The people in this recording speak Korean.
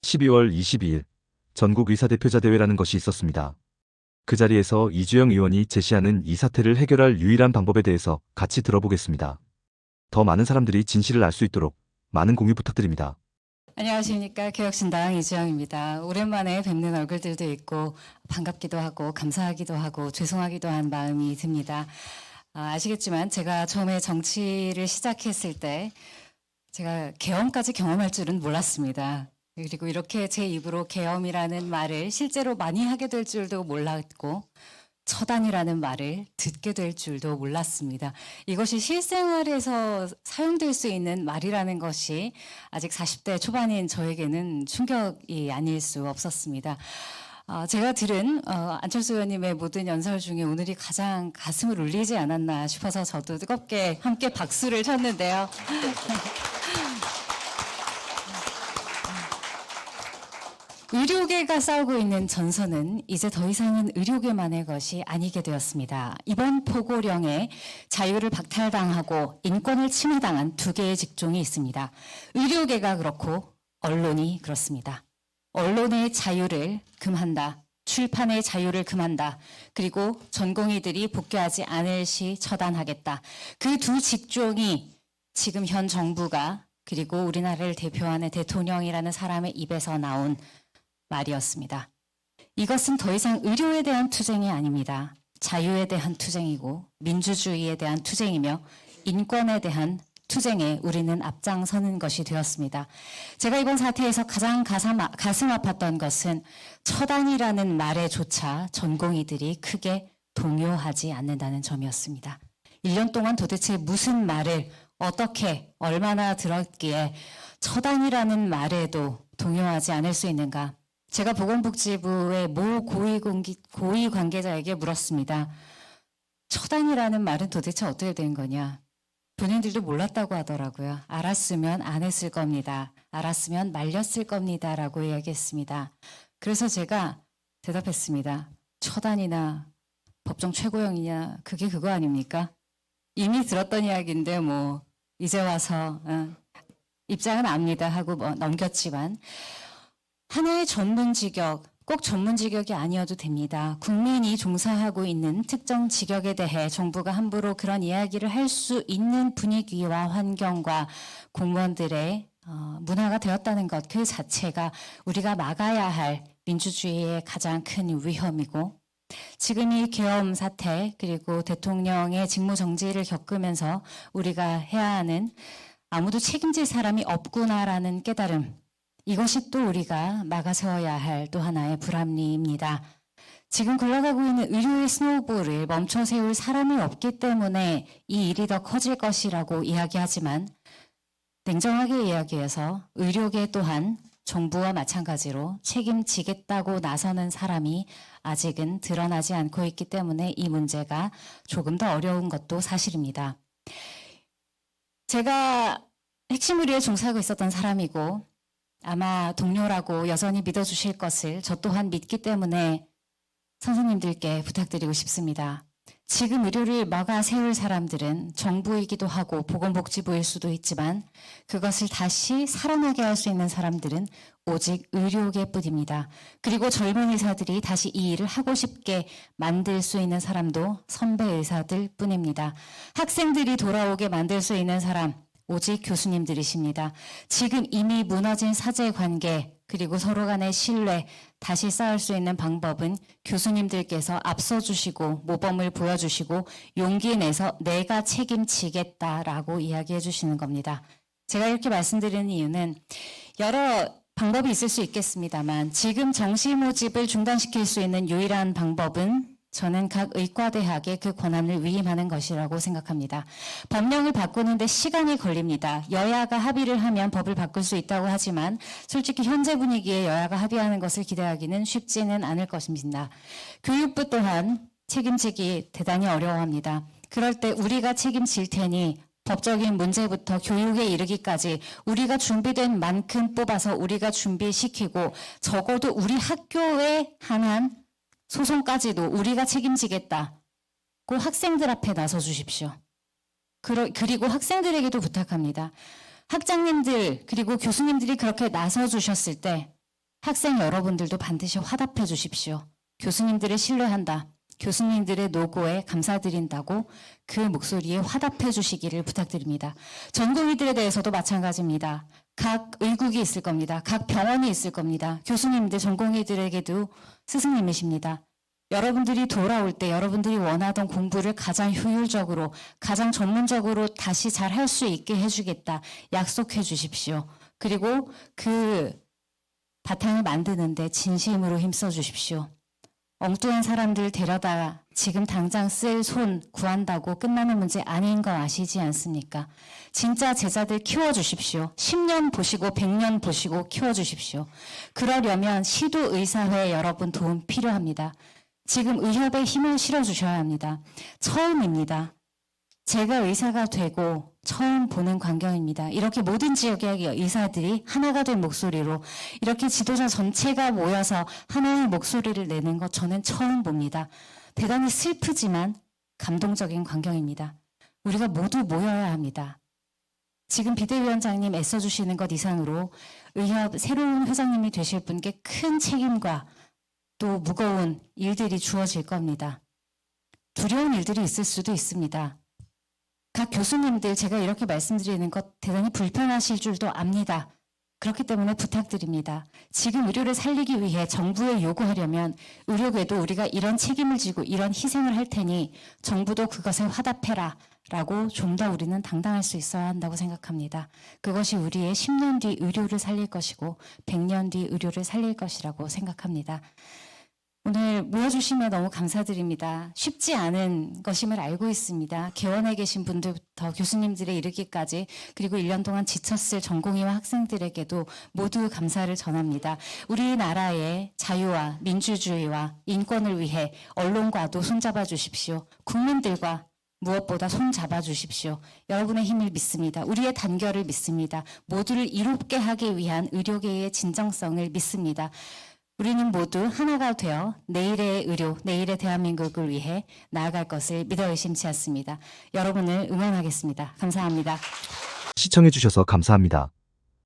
12월 22일 전국 의사대표자 대회라는 것이 있었습니다. 그 자리에서 이주영 의원이 제시하는 이 사태를 해결할 유일한 방법에 대해서 같이 들어보겠습니다. 더 많은 사람들이 진실을 알 수 있도록 많은 공유 부탁드립니다. 안녕하십니까. 개혁신당 이주영입니다. 오랜만에 뵙는 얼굴들도 있고 반갑기도 하고 감사하기도 하고 죄송하기도 한 마음이 듭니다. 아시겠지만 제가 처음에 정치를 시작했을 때 제가 계엄까지 경험할 줄은 몰랐습니다. 그리고 이렇게 제 입으로 계엄이라는 말을 실제로 많이 하게 될 줄도 몰랐고 처단이라는 말을 듣게 될 줄도 몰랐습니다. 이것이 실생활에서 사용될 수 있는 말이라는 것이 아직 40대 초반인 저에게는 충격이 아닐 수 없었습니다. 제가 들은 안철수 의원님의 모든 연설 중에 오늘이 가장 가슴을 울리지 않았나 싶어서 저도 뜨겁게 함께 박수를 쳤는데요. 의료계가 싸우고 있는 전선은 이제 더 이상은 의료계만의 것이 아니게 되었습니다. 이번 포고령에 자유를 박탈당하고 인권을 침해당한 두 개의 직종이 있습니다. 의료계가 그렇고 언론이 그렇습니다. 언론의 자유를 금한다. 출판의 자유를 금한다. 그리고 전공의들이 복귀하지 않을 시 처단하겠다. 그 두 직종이 지금 현 정부가 그리고 우리나라를 대표하는 대통령이라는 사람의 입에서 나온 말이었습니다. 이것은 더 이상 의료에 대한 투쟁이 아닙니다. 자유에 대한 투쟁이고 민주주의에 대한 투쟁이며 인권에 대한 투쟁에 우리는 앞장서는 것이 되었습니다. 제가 이번 사태에서 가장 가슴 아팠던 것은 처단이라는 말에조차 전공의들이 크게 동요하지 않는다는 점이었습니다. 1년 동안 도대체 무슨 말을 어떻게 얼마나 들었기에 처단이라는 말에도 동요하지 않을 수 있는가? 제가 보건복지부의 모 고위 관계자에게 물었습니다. 처단이라는 말은 도대체 어떻게 된 거냐? 본인들도 몰랐다고 하더라고요. 알았으면 안 했을 겁니다. 알았으면 말렸을 겁니다. 라고 이야기했습니다. 그래서 제가 대답했습니다. 처단이나 법정 최고형이냐 그게 그거 아닙니까? 이미 들었던 이야기인데 뭐 이제 와서 입장은 압니다 하고 넘겼지만 하나의 전문 직역, 꼭 전문 직역이 아니어도 됩니다. 국민이 종사하고 있는 특정 직역에 대해 정부가 함부로 그런 이야기를 할 수 있는 분위기와 환경과 공무원들의 문화가 되었다는 것 그 자체가 우리가 막아야 할 민주주의의 가장 큰 위험이고 지금 이 계엄 사태 그리고 대통령의 직무정지를 겪으면서 우리가 해야 하는 아무도 책임질 사람이 없구나라는 깨달음 이것이 또 우리가 막아세워야 할 또 하나의 불합리입니다. 지금 굴러가고 있는 의료의 스노우볼을 멈춰 세울 사람이 없기 때문에 이 일이 더 커질 것이라고 이야기하지만 냉정하게 이야기해서 의료계 또한 정부와 마찬가지로 책임지겠다고 나서는 사람이 아직은 드러나지 않고 있기 때문에 이 문제가 조금 더 어려운 것도 사실입니다. 제가 핵심 의료에 종사하고 있었던 사람이고 아마 동료라고 여전히 믿어주실 것을 저 또한 믿기 때문에 선생님들께 부탁드리고 싶습니다. 지금 의료를 막아 세울 사람들은 정부이기도 하고 보건복지부일 수도 있지만 그것을 다시 살아나게 할 수 있는 사람들은 오직 의료계뿐입니다. 그리고 젊은 의사들이 다시 이 일을 하고 싶게 만들 수 있는 사람도 선배 의사들 뿐입니다. 학생들이 돌아오게 만들 수 있는 사람 오직 교수님들이십니다. 지금 이미 무너진 사제관계 그리고 서로 간의 신뢰 다시 쌓을 수 있는 방법은 교수님들께서 앞서주시고 모범을 보여주시고 용기 내서 내가 책임지겠다라고 이야기해 주시는 겁니다. 제가 이렇게 말씀드리는 이유는 여러 방법이 있을 수 있겠습니다만 지금 정시 모집을 중단시킬 수 있는 유일한 방법은 저는 각 의과대학에 그 권한을 위임하는 것이라고 생각합니다. 법령을 바꾸는데 시간이 걸립니다. 여야가 합의를 하면 법을 바꿀 수 있다고 하지만 솔직히 현재 분위기에 여야가 합의하는 것을 기대하기는 쉽지는 않을 것입니다. 교육부 또한 책임지기 대단히 어려워합니다. 그럴 때 우리가 책임질 테니 법적인 문제부터 교육에 이르기까지 우리가 준비된 만큼 뽑아서 우리가 준비시키고 적어도 우리 학교에 한한 소송까지도 우리가 책임지겠다고 학생들 앞에 나서 주십시오. 그리고 학생들에게도 부탁합니다. 학장님들 그리고 교수님들이 그렇게 나서 주셨을 때 학생 여러분들도 반드시 화답해 주십시오. 교수님들을 신뢰한다. 교수님들의 노고에 감사드린다고 그 목소리에 화답해 주시기를 부탁드립니다. 전공의들에 대해서도 마찬가지입니다. 각 의국이 있을 겁니다. 각 병원이 있을 겁니다. 교수님들, 전공의들에게도 스승님이십니다. 여러분들이 돌아올 때 여러분들이 원하던 공부를 가장 효율적으로, 가장 전문적으로 다시 잘 할 수 있게 해주겠다. 약속해 주십시오. 그리고 그 바탕을 만드는데 진심으로 힘써 주십시오. 엉뚱한 사람들 데려다 지금 당장 쓸 손 구한다고 끝나는 문제 아닌 거 아시지 않습니까? 진짜 제자들 키워주십시오. 10년 보시고 100년 보시고 키워주십시오. 그러려면 시도의사회 여러분 도움 필요합니다. 지금 의협에 힘을 실어주셔야 합니다. 처음입니다. 제가 의사가 되고 처음 보는 광경입니다. 이렇게 모든 지역의 의사들이 하나가 된 목소리로 이렇게 지도자 전체가 모여서 하나의 목소리를 내는 것 저는 처음 봅니다. 대단히 슬프지만 감동적인 광경입니다. 우리가 모두 모여야 합니다. 지금 비대위원장님 애써주시는 것 이상으로 의협 새로운 회장님이 되실 분께 큰 책임과 또 무거운 일들이 주어질 겁니다. 두려운 일들이 있을 수도 있습니다. 각 교수님들 제가 이렇게 말씀드리는 것 대단히 불편하실 줄도 압니다. 그렇기 때문에 부탁드립니다. 지금 의료를 살리기 위해 정부에 요구하려면 의료계도 우리가 이런 책임을 지고 이런 희생을 할 테니 정부도 그것에 화답해라 라고 좀 더 우리는 당당할 수 있어야 한다고 생각합니다. 그것이 우리의 10년 뒤 의료를 살릴 것이고 100년 뒤 의료를 살릴 것이라고 생각합니다. 오늘 모여주시면 너무 감사드립니다. 쉽지 않은 것임을 알고 있습니다. 개원에 계신 분들부터 교수님들에 이르기까지 그리고 1년 동안 지쳤을 전공의와 학생들에게도 모두 감사를 전합니다. 우리나라의 자유와 민주주의와 인권을 위해 언론과도 손잡아 주십시오. 국민들과 무엇보다 손잡아 주십시오. 여러분의 힘을 믿습니다. 우리의 단결을 믿습니다. 모두를 이롭게 하기 위한 의료계의 진정성을 믿습니다. 우리는 모두 하나가 되어 내일의 의료, 내일의 대한민국을 위해 나아갈 것을 믿어 의심치 않습니다. 여러분을 응원하겠습니다. 감사합니다. 시청해주셔서 감사합니다.